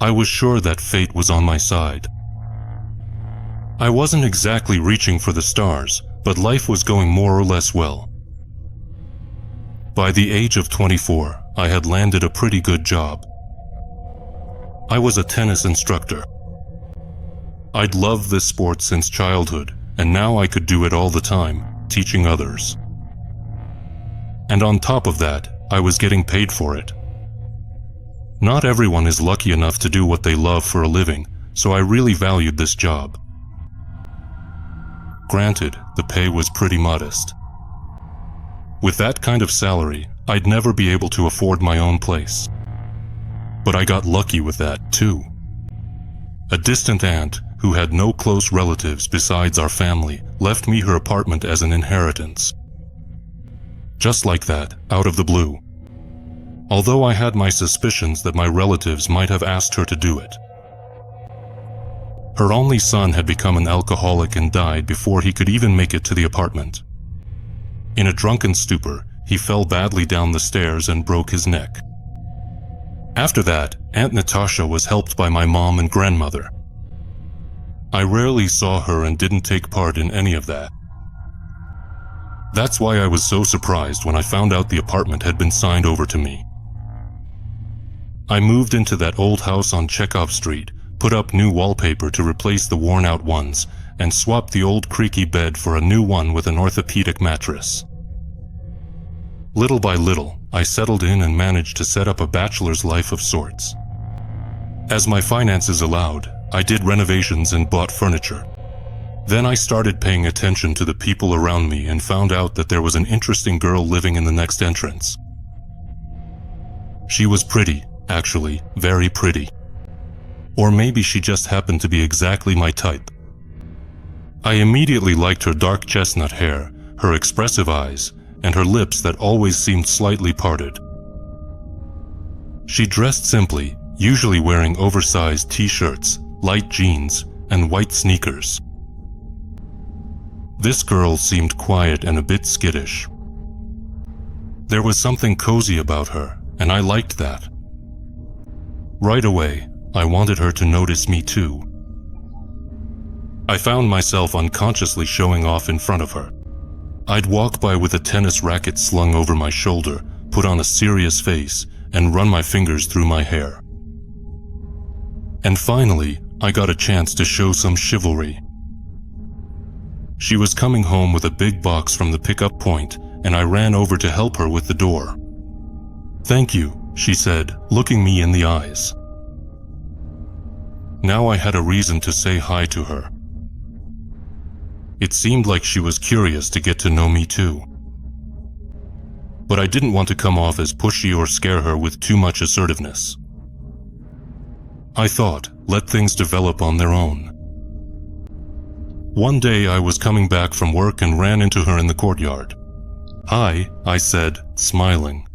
I was sure that fate was on my side. I wasn't exactly reaching for the stars, but life was going more or less well. By the age of 24, I had landed a pretty good job. I was a tennis instructor. I'd loved this sport since childhood, and now I could do it all the time, teaching others. And on top of that, I was getting paid for it. Not everyone is lucky enough to do what they love for a living, so I really valued this job. Granted, the pay was pretty modest. With that kind of salary, I'd never be able to afford my own place. But I got lucky with that, too. A distant aunt, who had no close relatives besides our family, left me her apartment as an inheritance. Just like that, out of the blue. Although I had my suspicions that my relatives might have asked her to do it. Her only son had become an alcoholic and died before he could even make it to the apartment. In a drunken stupor, he fell badly down the stairs and broke his neck. After that, Aunt Natasha was helped by my mom and grandmother. I rarely saw her and didn't take part in any of that. That's why I was so surprised when I found out the apartment had been signed over to me. I moved into that old house on Chekhov Street, put up new wallpaper to replace the worn-out ones, and swapped the old creaky bed for a new one with an orthopedic mattress. Little by little, I settled in and managed to set up a bachelor's life of sorts. As my finances allowed, I did renovations and bought furniture. Then I started paying attention to the people around me and found out that there was an interesting girl living in the next entrance. She was pretty, actually, very pretty. Or maybe she just happened to be exactly my type. I immediately liked her dark chestnut hair, her expressive eyes, and her lips that always seemed slightly parted. She dressed simply, usually wearing oversized t-shirts, light jeans, and white sneakers. This girl seemed quiet and a bit skittish. There was something cozy about her, and I liked that. Right away, I wanted her to notice me too. I found myself unconsciously showing off in front of her. I'd walk by with a tennis racket slung over my shoulder, put on a serious face, and run my fingers through my hair. And finally, I got a chance to show some chivalry. She was coming home with a big box from the pickup point, and I ran over to help her with the door. "Thank you," she said, looking me in the eyes. Now I had a reason to say hi to her. It seemed like she was curious to get to know me too. But I didn't want to come off as pushy or scare her with too much assertiveness. I thought, let things develop on their own. One day I was coming back from work and ran into her in the courtyard. "Hi," I said, smiling.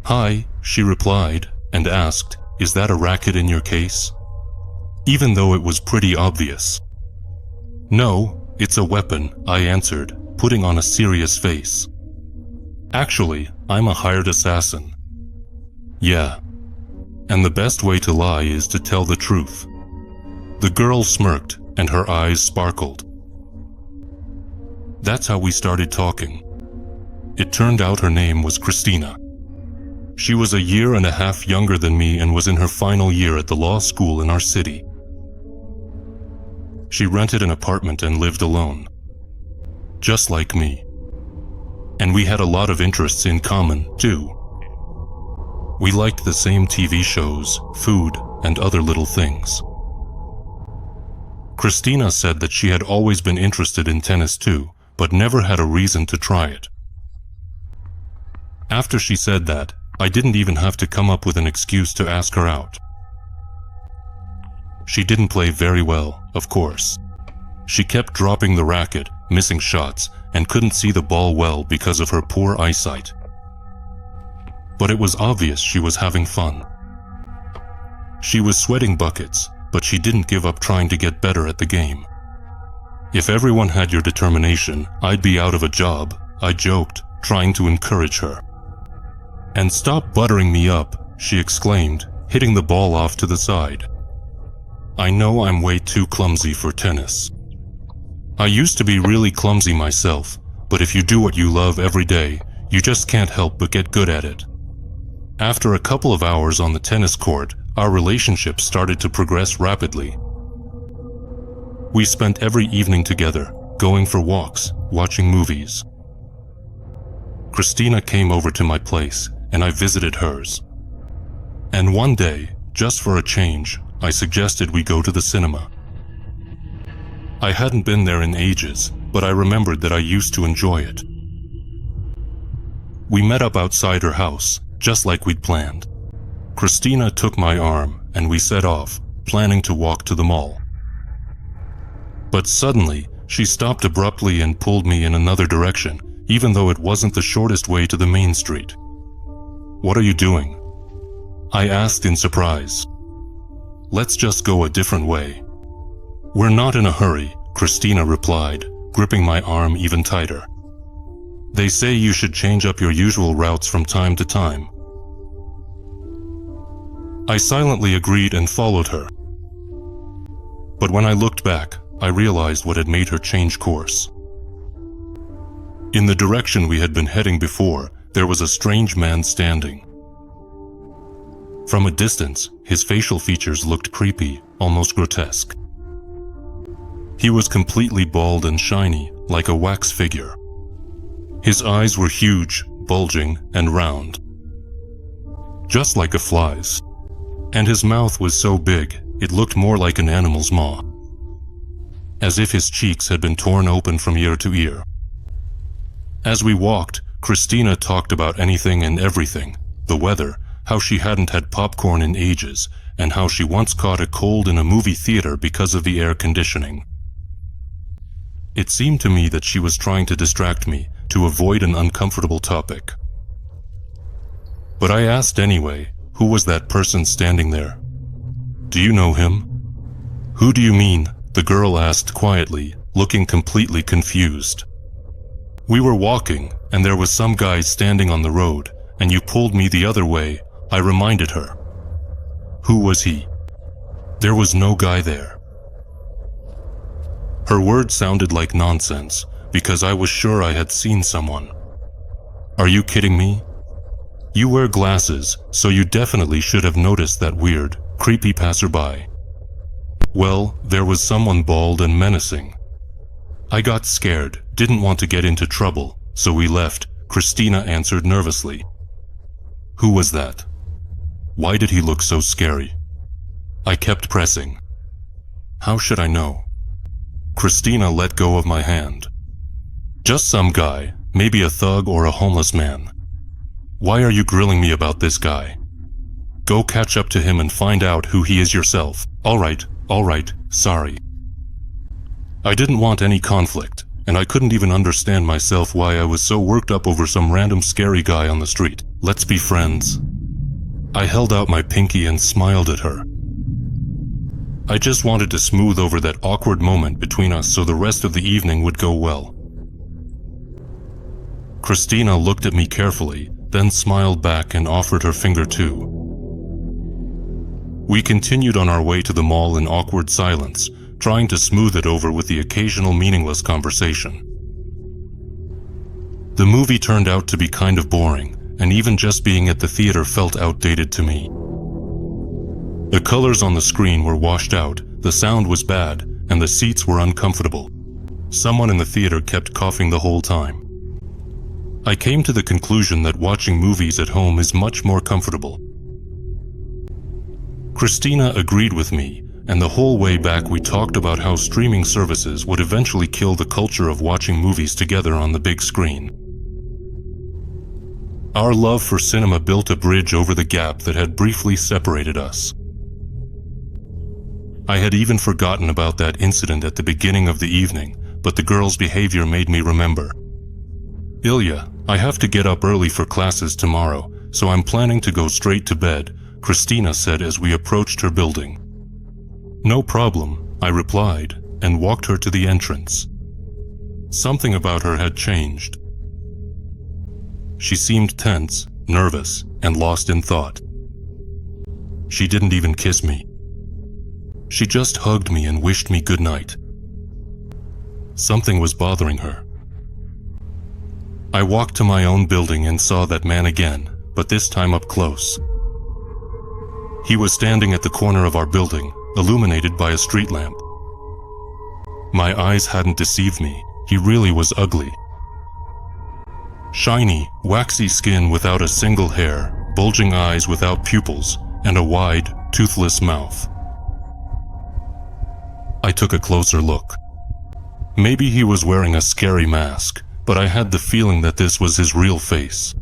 "Hi," she replied, and asked, "Is that a racket in your case?" Even though it was pretty obvious. "No, it's a weapon," I answered, putting on a serious face. "Actually, I'm a hired assassin." "Yeah. And the best way to lie is to tell the truth." The girl smirked, and her eyes sparkled. That's how we started talking. It turned out her name was Christina. She was a year and a half younger than me and was in her final year at the law school in our city. She rented an apartment and lived alone. Just like me. And we had a lot of interests in common, too. We liked the same TV shows, food, and other little things. Christina said that she had always been interested in tennis too, but never had a reason to try it. After she said that, I didn't even have to come up with an excuse to ask her out. She didn't play very well, of course. She kept dropping the racket, missing shots, and couldn't see the ball well because of her poor eyesight. But it was obvious she was having fun. She was sweating buckets, but she didn't give up trying to get better at the game. "If everyone had your determination, I'd be out of a job," I joked, trying to encourage her. "And stop buttering me up," she exclaimed, hitting the ball off to the side. I know I'm way too clumsy for tennis. I used to be really clumsy myself, but if you do what you love every day, you just can't help but get good at it. After a couple of hours on the tennis court, our relationship started to progress rapidly. We spent every evening together, going for walks, watching movies. Christina came over to my place, and I visited hers. And one day, just for a change, I suggested we go to the cinema. I hadn't been there in ages, but I remembered that I used to enjoy it. We met up outside her house, just like we'd planned. Christina took my arm, and we set off, planning to walk to the mall. But suddenly, she stopped abruptly and pulled me in another direction, even though it wasn't the shortest way to the main street. "What are you doing?" I asked in surprise. "Let's just go a different way." "We're not in a hurry," Christina replied, gripping my arm even tighter. "They say you should change up your usual routes from time to time." I silently agreed and followed her. But when I looked back, I realized what had made her change course. In the direction we had been heading before, there was a strange man standing. From a distance, his facial features looked creepy, almost grotesque. He was completely bald and shiny, like a wax figure. His eyes were huge, bulging, and round, just like a fly's. And his mouth was so big, it looked more like an animal's maw, as if his cheeks had been torn open from ear to ear. As we walked, Christina talked about anything and everything: the weather, how she hadn't had popcorn in ages, and how she once caught a cold in a movie theater because of the air conditioning. It seemed to me that she was trying to distract me, to avoid an uncomfortable topic. But I asked anyway, who was that person standing there? "Do you know him?" "Who do you mean?" the girl asked quietly, looking completely confused. "We were walking, and there was some guy standing on the road, and you pulled me the other way," I reminded her. "Who was he?" "There was no guy there." Her words sounded like nonsense, because I was sure I had seen someone. "Are you kidding me? You wear glasses, so you definitely should have noticed that weird, creepy passerby." "Well, there was someone bald and menacing. I got scared, didn't want to get into trouble, so we left," Christina answered nervously. "Who was that? Why did he look so scary?" I kept pressing. "How should I know?" Christina let go of my hand. "Just some guy, maybe a thug or a homeless man. Why are you grilling me about this guy? Go catch up to him and find out who he is yourself." All right, sorry." I didn't want any conflict, and I couldn't even understand myself why I was so worked up over some random scary guy on the street. "Let's be friends." I held out my pinky and smiled at her. I just wanted to smooth over that awkward moment between us so the rest of the evening would go well. Christina looked at me carefully, then smiled back and offered her finger too. We continued on our way to the mall in awkward silence, trying to smooth it over with the occasional meaningless conversation. The movie turned out to be kind of boring, and even just being at the theater felt outdated to me. The colors on the screen were washed out, the sound was bad, and the seats were uncomfortable. Someone in the theater kept coughing the whole time. I came to the conclusion that watching movies at home is much more comfortable. Christina agreed with me, and the whole way back we talked about how streaming services would eventually kill the culture of watching movies together on the big screen. Our love for cinema built a bridge over the gap that had briefly separated us. I had even forgotten about that incident at the beginning of the evening, but the girl's behavior made me remember. "Ilya, I have to get up early for classes tomorrow, so I'm planning to go straight to bed," Christina said as we approached her building. "No problem," I replied, and walked her to the entrance. Something about her had changed. She seemed tense, nervous, and lost in thought. she didn't even kiss me. She just hugged me and wished me good night. Something was bothering her. I walked to my own building and saw that man again, but this time up close. He was standing at the corner of our building, illuminated by a street lamp. My eyes hadn't deceived me. He really was ugly. Shiny, waxy skin without a single hair, bulging eyes without pupils, and a wide, toothless mouth. I took a closer look. Maybe he was wearing a scary mask, but I had the feeling that this was his real face.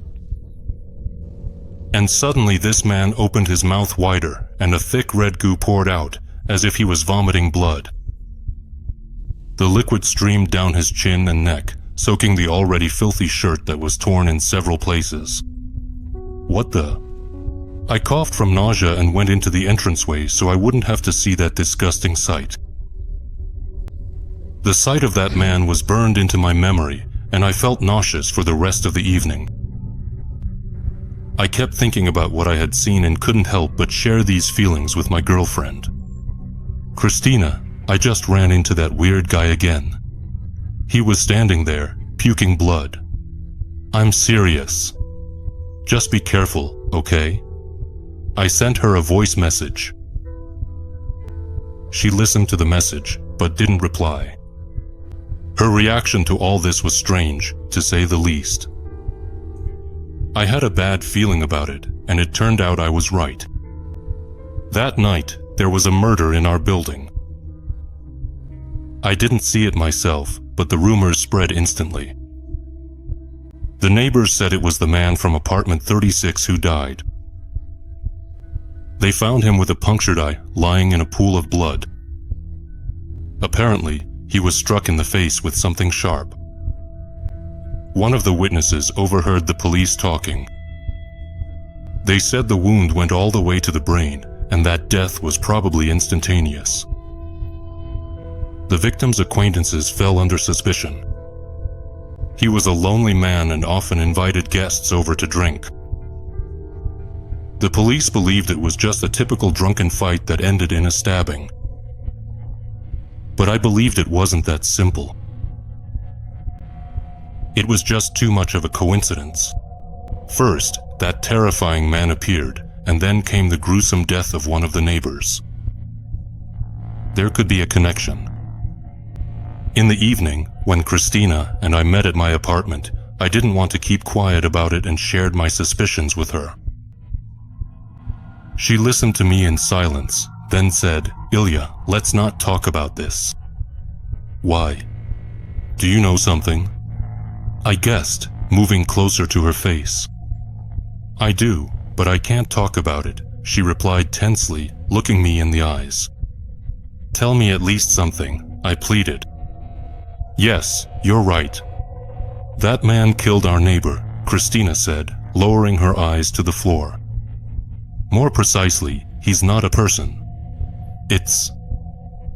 And suddenly this man opened his mouth wider, and a thick red goo poured out, as if he was vomiting blood. The liquid streamed down his chin and neck, soaking the already filthy shirt that was torn in several places. What the? I coughed from nausea and went into the entranceway so I wouldn't have to see that disgusting sight. The sight of that man was burned into my memory, and I felt nauseous for the rest of the evening. I kept thinking about what I had seen and couldn't help but share these feelings with my girlfriend. Christina, I just ran into that weird guy again. He was standing there, puking blood. I'm serious. Just be careful, okay? I sent her a voice message. She listened to the message, but didn't reply. Her reaction to all this was strange, to say the least. I had a bad feeling about it, and it turned out I was right. That night, there was a murder in our building. I didn't see it myself, but the rumors spread instantly. The neighbors said it was the man from apartment 36 who died. They found him with a punctured eye, lying in a pool of blood. Apparently, he was struck in the face with something sharp. One of the witnesses overheard the police talking. They said the wound went all the way to the brain, and that death was probably instantaneous. The victim's acquaintances fell under suspicion. He was a lonely man and often invited guests over to drink. The police believed it was just a typical drunken fight that ended in a stabbing. But I believed it wasn't that simple. It was just too much of a coincidence. First, that terrifying man appeared, and then came the gruesome death of one of the neighbors. There could be a connection. In the evening, when Christina and I met at my apartment, I didn't want to keep quiet about it and shared my suspicions with her. She listened to me in silence, then said, "Ilya, let's not talk about this." "Why? Do you know something?" I guessed, moving closer to her face. "I do, but I can't talk about it," she replied tensely, looking me in the eyes. "Tell me at least something," I pleaded. "Yes, you're right. That man killed our neighbor," Christina said, lowering her eyes to the floor. "More precisely, he's not a person.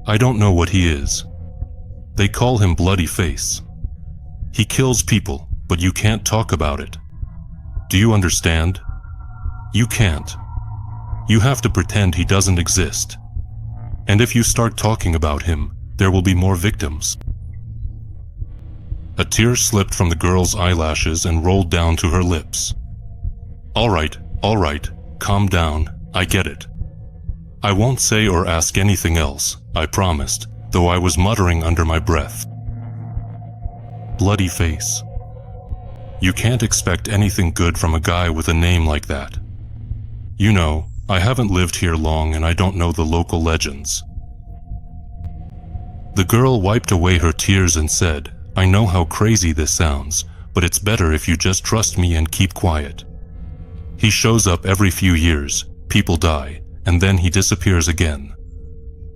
I don't know what he is. They call him Bloody Face. He kills people, but you can't talk about it. Do you understand? You can't. You have to pretend he doesn't exist. And if you start talking about him, there will be more victims." A tear slipped from the girl's eyelashes and rolled down to her lips. All right, calm down, I get it. I won't say or ask anything else, I promised, though I was muttering under my breath. Bloody Face. You can't expect anything good from a guy with a name like that. You know, I haven't lived here long and I don't know the local legends. The girl wiped away her tears and said, "I know how crazy this sounds, but it's better if you just trust me and keep quiet. He shows up every few years, people die, and then he disappears again.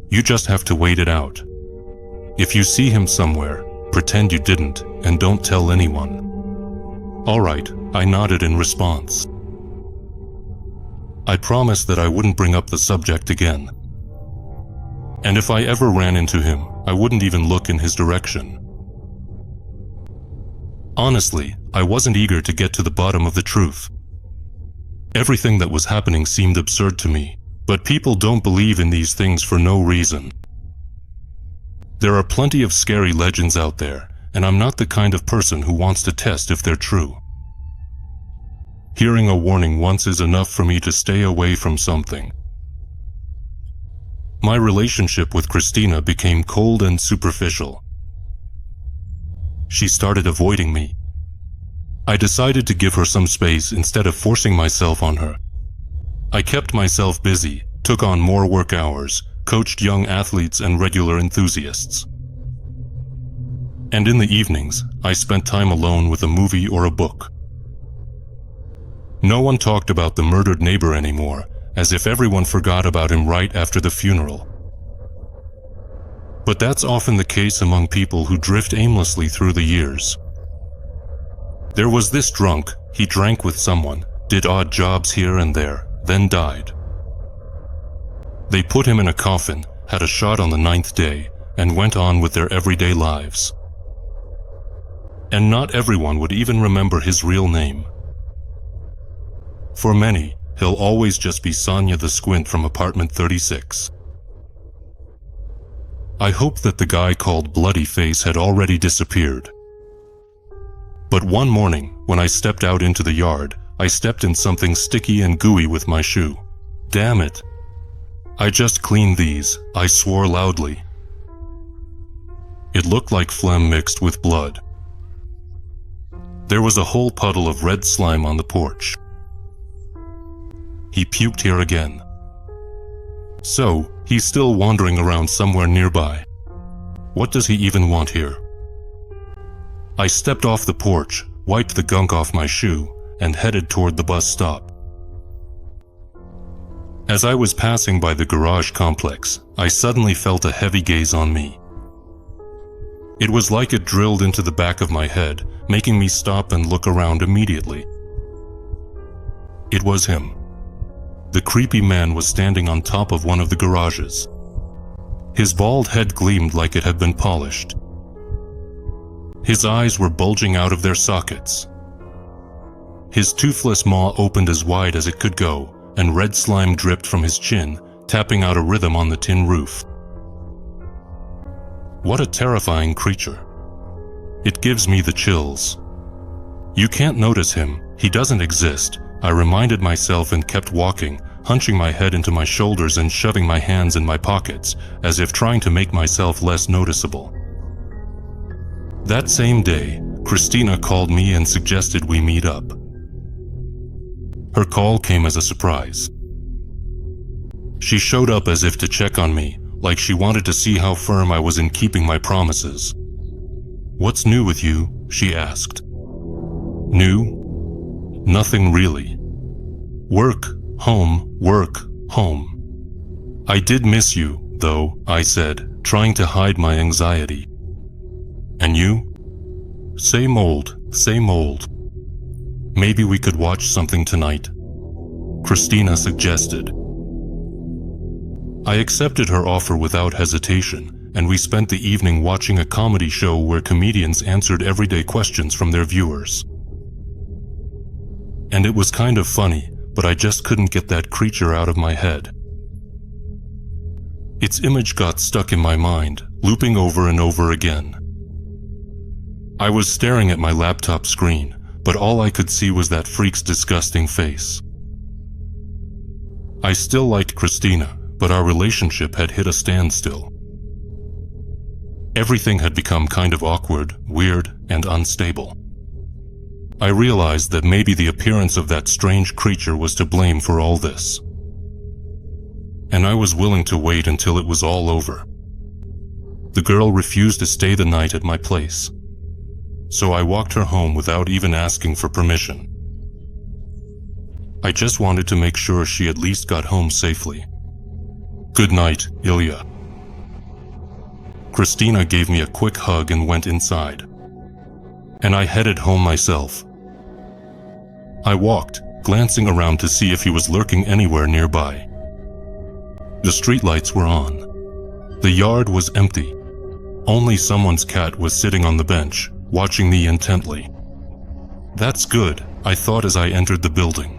You just have to wait it out. If you see him somewhere, pretend you didn't, and don't tell anyone." "All right," I nodded in response. I promised that I wouldn't bring up the subject again. And if I ever ran into him, I wouldn't even look in his direction. Honestly, I wasn't eager to get to the bottom of the truth. Everything that was happening seemed absurd to me, But people don't believe in these things for no reason. There are plenty of scary legends out there, and I'm not the kind of person who wants to test if they're true. Hearing a warning once is enough for me to stay away from something. My relationship with Christina became cold and superficial. She started avoiding me. I decided to give her some space instead of forcing myself on her. I kept myself busy, took on more work hours, coached young athletes and regular enthusiasts. And in the evenings, I spent time alone with a movie or a book. No one talked about the murdered neighbor anymore, as if everyone forgot about him right after the funeral. But that's often the case among people who drift aimlessly through the years. There was this drunk, he drank with someone, did odd jobs here and there, then died. They put him in a coffin, had a shot on the 9th day, and went on with their everyday lives. And not everyone would even remember his real name. For many, he'll always just be Sonia the Squint from apartment 36. I hoped that the guy called Bloody Face had already disappeared. But one morning, when I stepped out into the yard, I stepped in something sticky and gooey with my shoe. Damn it! I just cleaned these, I swore loudly. It looked like phlegm mixed with blood. There was a whole puddle of red slime on the porch. He puked here again. So, he's still wandering around somewhere nearby. What does he even want here? I stepped off the porch, wiped the gunk off my shoe, and headed toward the bus stop. As I was passing by the garage complex, I suddenly felt a heavy gaze on me. It was like it drilled into the back of my head, making me stop and look around immediately. It was him. The creepy man was standing on top of one of the garages. His bald head gleamed like it had been polished. His eyes were bulging out of their sockets. His toothless maw opened as wide as it could go, and red slime dripped from his chin, tapping out a rhythm on the tin roof. What a terrifying creature. It gives me the chills. You can't notice him, he doesn't exist, I reminded myself and kept walking, hunching my head into my shoulders and shoving my hands in my pockets, as if trying to make myself less noticeable. That same day, Christina called me and suggested we meet up. Her call came as a surprise. She showed up as if to check on me, like she wanted to see how firm I was in keeping my promises. "What's new with you?" she asked. New? Nothing really. Work, home, home. "I did miss you, though," I said, trying to hide my anxiety. "And you?" Same old, same old. "Maybe we could watch something tonight," Christina suggested. I accepted her offer without hesitation, and we spent the evening watching a comedy show where comedians answered everyday questions from their viewers. And it was kind of funny, but I just couldn't get that creature out of my head. Its image got stuck in my mind, looping over and over again. I was staring at my laptop screen, but all I could see was that freak's disgusting face. I still liked Christina, but our relationship had hit a standstill. Everything had become kind of awkward, weird, and unstable. I realized that maybe the appearance of that strange creature was to blame for all this. And I was willing to wait until it was all over. The girl refused to stay the night at my place, so I walked her home without even asking for permission. I just wanted to make sure she at least got home safely. "Good night, Ilya." Christina gave me a quick hug and went inside, and I headed home myself. I walked, glancing around to see if he was lurking anywhere nearby. The streetlights were on. The yard was empty. Only someone's cat was sitting on the bench, watching me intently. "That's good," I thought as I entered the building.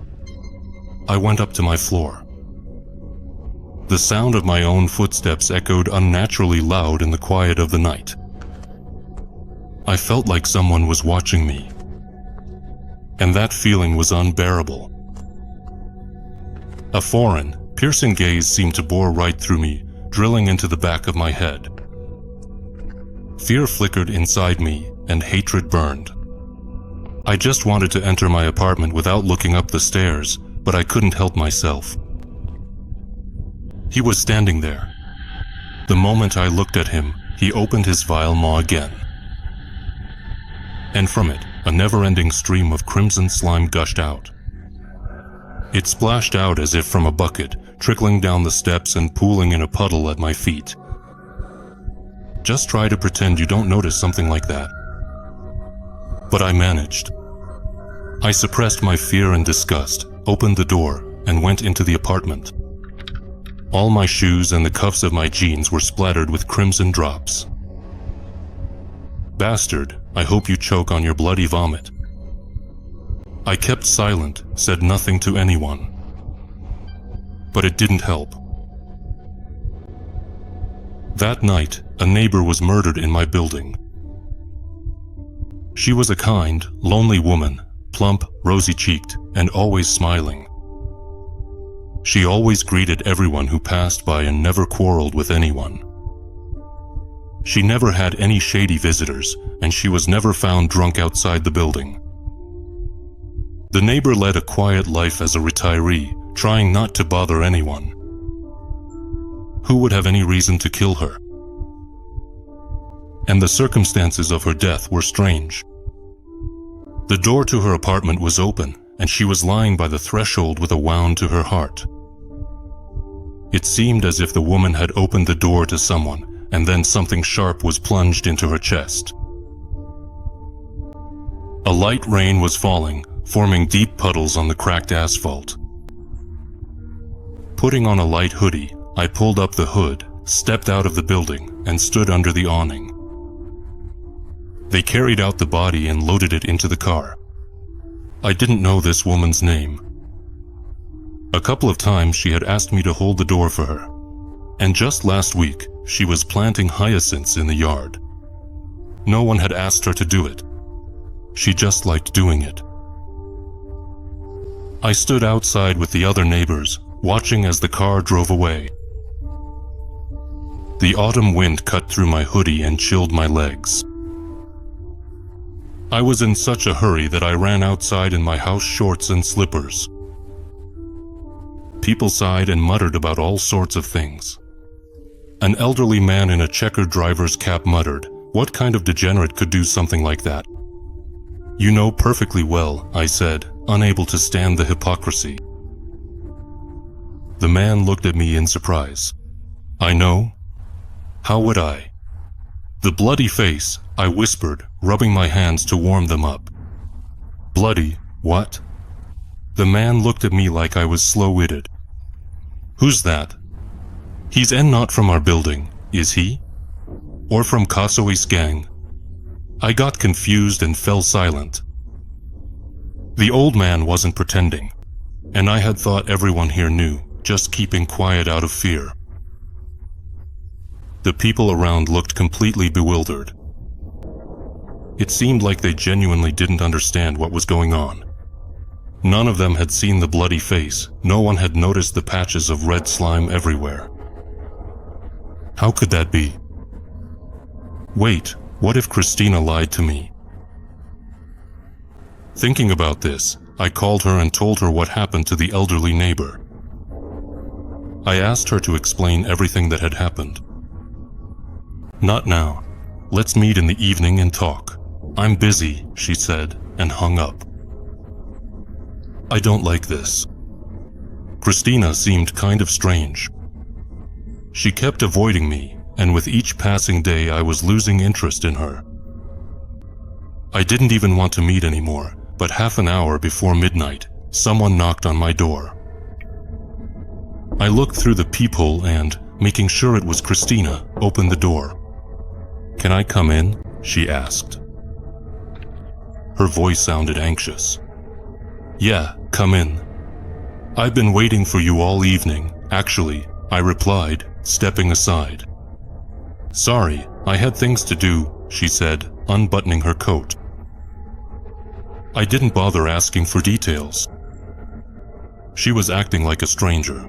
I went up to my floor. The sound of my own footsteps echoed unnaturally loud in the quiet of the night. I felt like someone was watching me, and that feeling was unbearable. A foreign, piercing gaze seemed to bore right through me, drilling into the back of my head. Fear flickered inside me, and hatred burned. I just wanted to enter my apartment without looking up the stairs, but I couldn't help myself. He was standing there. The moment I looked at him, he opened his vile maw again. And from it, a never-ending stream of crimson slime gushed out. It splashed out as if from a bucket, trickling down the steps and pooling in a puddle at my feet. Just try to pretend you don't notice something like that. But I managed. I suppressed my fear and disgust, opened the door, and went into the apartment. All my shoes and the cuffs of my jeans were splattered with crimson drops. Bastard, I hope you choke on your bloody vomit. I kept silent, said nothing to anyone. But it didn't help. That night, a neighbor was murdered in my building. She was a kind, lonely woman, plump, rosy-cheeked, and always smiling. She always greeted everyone who passed by and never quarreled with anyone. She never had any shady visitors, and she was never found drunk outside the building. The neighbor led a quiet life as a retiree, trying not to bother anyone. Who would have any reason to kill her? And the circumstances of her death were strange. The door to her apartment was open, and she was lying by the threshold with a wound to her heart. It seemed as if the woman had opened the door to someone, and then something sharp was plunged into her chest. A light rain was falling, forming deep puddles on the cracked asphalt. Putting on a light hoodie, I pulled up the hood, stepped out of the building, and stood under the awning. They carried out the body and loaded it into the car. I didn't know this woman's name. A couple of times she had asked me to hold the door for her, and just last week she was planting hyacinths in the yard. No one had asked her to do it. She just liked doing it. I stood outside with the other neighbors, watching as the car drove away. The autumn wind cut through my hoodie and chilled my legs. I was in such a hurry that I ran outside in my house shorts and slippers. People sighed and muttered about all sorts of things. An elderly man in a checkered driver's cap muttered, "What kind of degenerate could do something like that?" "You know perfectly well," I said, unable to stand the hypocrisy. The man looked at me in surprise. "I know? How would I?" "The bloody face," I whispered, rubbing my hands to warm them up. "Bloody, what?" The man looked at me like I was slow-witted. "Who's that?" "He's not from our building, is he? Or from Kasoi's gang?" I got confused and fell silent. The old man wasn't pretending, and I had thought everyone here knew, just keeping quiet out of fear. The people around looked completely bewildered. It seemed like they genuinely didn't understand what was going on. None of them had seen the bloody face. No one had noticed the patches of red slime everywhere. How could that be? Wait, what if Christina lied to me? Thinking about this, I called her and told her what happened to the elderly neighbor. I asked her to explain everything that had happened. "Not now. Let's meet in the evening and talk. I'm busy," she said, and hung up. I don't like this. Christina seemed kind of strange. She kept avoiding me, and with each passing day I was losing interest in her. I didn't even want to meet anymore, but half an hour before midnight, someone knocked on my door. I looked through the peephole and, making sure it was Christina, opened the door. "Can I come in?" she asked. Her voice sounded anxious. "Yeah, come in. I've been waiting for you all evening. Actually, I replied, stepping aside. "Sorry, I had things to do," she said, unbuttoning her coat. I didn't bother asking for details. She was acting like a stranger.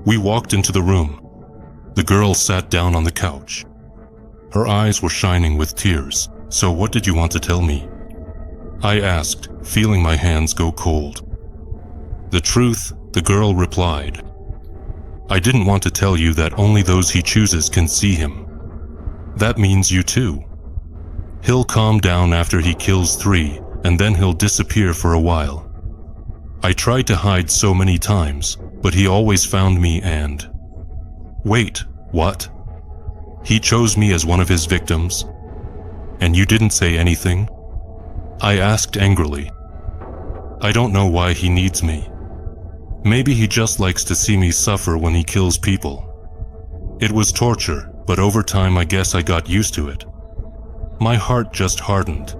We walked into the room. The girl sat down on the couch. Her eyes were shining with tears. "So what did you want to tell me?" I asked, feeling my hands go cold. "The truth," the girl replied. "I didn't want to tell you that only those he chooses can see him. That means you too. He'll calm down after he kills 3, and then he'll disappear for a while. I tried to hide so many times, but he always found me and..." "Wait, what? He chose me as one of his victims? And you didn't say anything?" I asked angrily. "I don't know why he needs me. Maybe he just likes to see me suffer when he kills people. It was torture, but over time I guess I got used to it. My heart just hardened."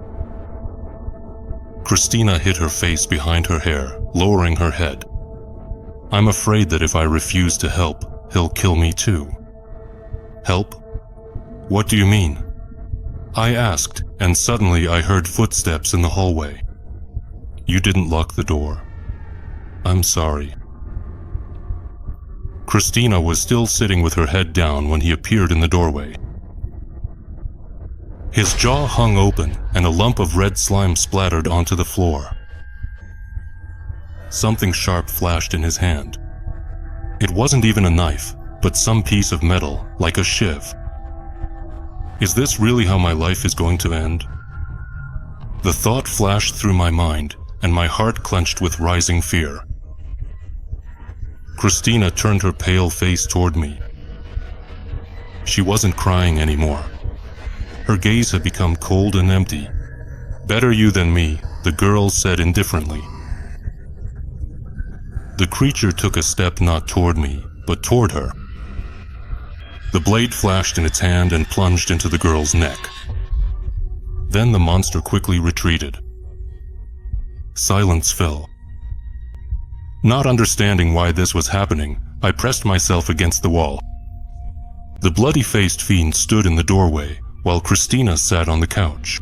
Christina hid her face behind her hair, lowering her head. "I'm afraid that if I refuse to help, he'll kill me too." "Help? What do you mean?" I asked, and suddenly I heard footsteps in the hallway. "You didn't lock the door. I'm sorry." Christina was still sitting with her head down when he appeared in the doorway. His jaw hung open, and a lump of red slime splattered onto the floor. Something sharp flashed in his hand. It wasn't even a knife, but some piece of metal, like a shiv. Is this really how my life is going to end? The thought flashed through my mind, and my heart clenched with rising fear. Christina turned her pale face toward me. She wasn't crying anymore. Her gaze had become cold and empty. "Better you than me," the girl said indifferently. The creature took a step not toward me, but toward her. The blade flashed in its hand and plunged into the girl's neck. Then the monster quickly retreated. Silence fell. Not understanding why this was happening, I pressed myself against the wall. The bloody-faced fiend stood in the doorway, while Christina sat on the couch.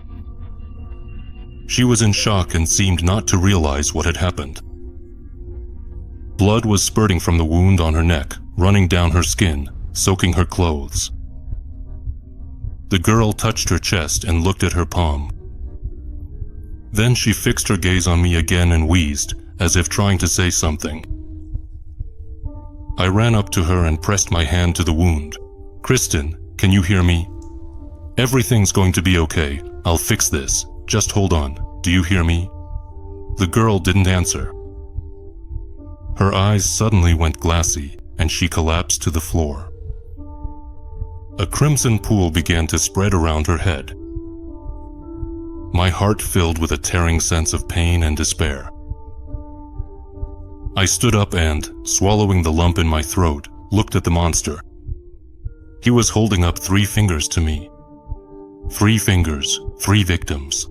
She was in shock and seemed not to realize what had happened. Blood was spurting from the wound on her neck, running down her skin, soaking her clothes. The girl touched her chest and looked at her palm. Then she fixed her gaze on me again and wheezed, as if trying to say something. I ran up to her and pressed my hand to the wound. "Kristen, can you hear me? Everything's going to be okay. I'll fix this. Just hold on. Do you hear me?" The girl didn't answer. Her eyes suddenly went glassy, and she collapsed to the floor. A crimson pool began to spread around her head. My heart filled with a tearing sense of pain and despair. I stood up and, swallowing the lump in my throat, looked at the monster. He was holding up 3 fingers to me. 3 fingers, 3 victims.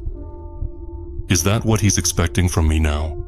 Is that what he's expecting from me now?